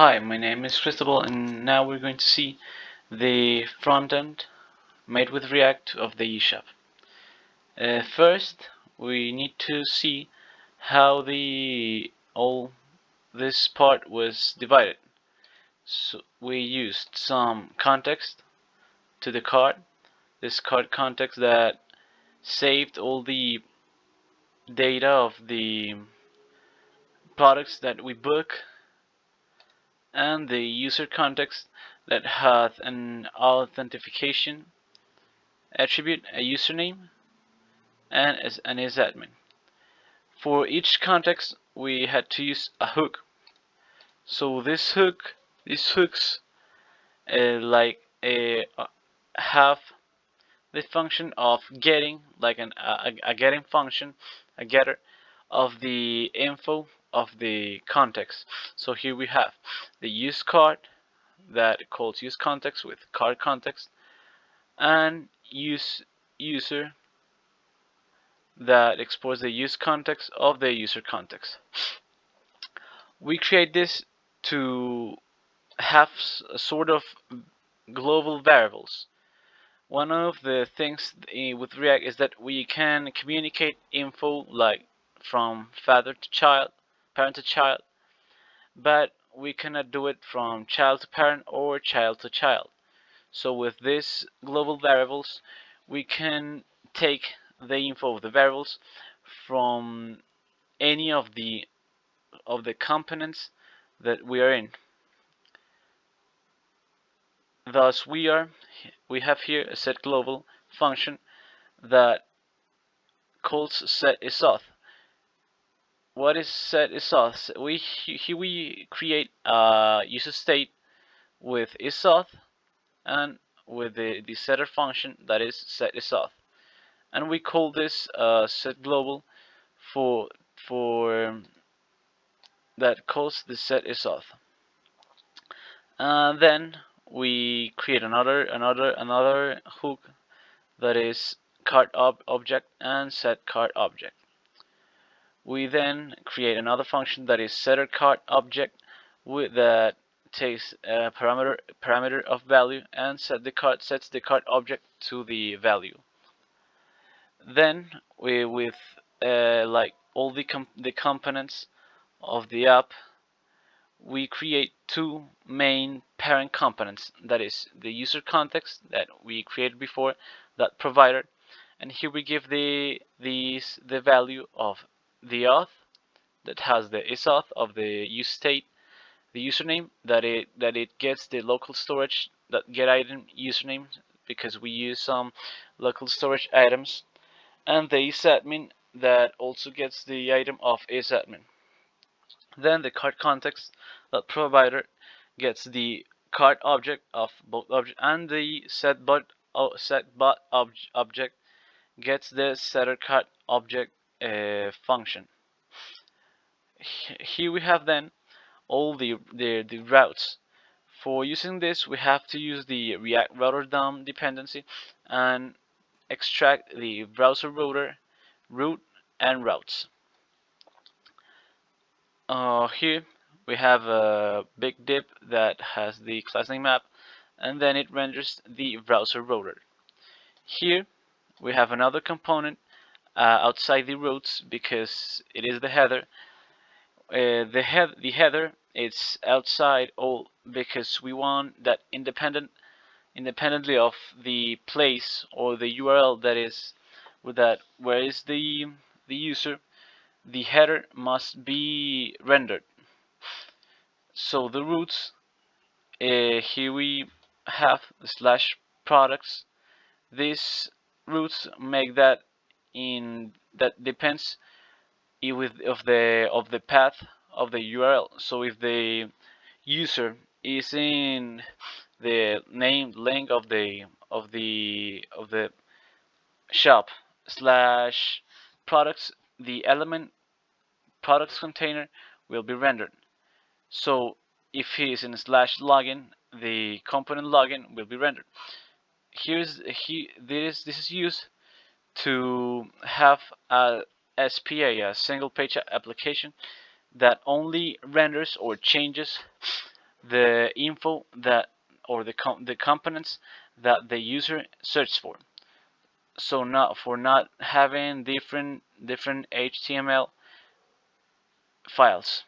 Hi, my name is Cristobal, and now we're going to see the front end made with React of the eShop. First, we need to see how all this part was divided. So we used some context to the card. This card context that saved all the data of the products that we book, and the user context that has an authentication attribute, a username, and an isadmin. For each context, we had to use a hook. So these hooks, have the function of getting, like a getting function, a getter of the info of the context. So here we have the use card that calls use context with card context, and use user that exports the use context of the user context. We create this to have a sort of global variables. One of the things with React is that we can communicate info like from father to child, parent to child, but we cannot do it from child to parent or child to child. So with these global variables, we can take the info of the variables from any of the components that we are in. Thus, we have here a setGlobal function that calls setIsAuth. What is setIsAuth? Here we create a user state with isAuth and with the setter function that is setIsAuth, and we call this setGlobal for that calls the setIsAuth. Then we create another hook that is card object and set card object. We then create another function that is setter card object that takes a parameter of value and sets the card object to the value. Then we with like all the components of the app, we create two main parent components, that is the user context that we created before, that provider, and here we give the value of the auth that has the isAuth of the use state, the username that it gets the local storage that get item username because we use some local storage items, and the isadmin that also gets the item of isadmin. Then the card context that provider gets the card object of both object, and the setBot object gets the setter card object function. Here we have then all the routes. For using this, we have to use the React router DOM dependency and extract the browser router route and routes. Here we have a big div that has the class name map, and then it renders the browser router. Here we have another component outside the routes because it is the header. The header is outside all because we want that independently of the place or the URL that is where is the user, the header must be rendered. So the routes, here we have slash products. These routes make that depends of the path of the URL. So if the user is in the name link of the shop slash products, the element products container will be rendered. So if he is in slash login, the component login will be rendered. This is used to have a SPA, a single page application, that only renders or changes the info that, or the components that the user searched for. So not having different HTML files.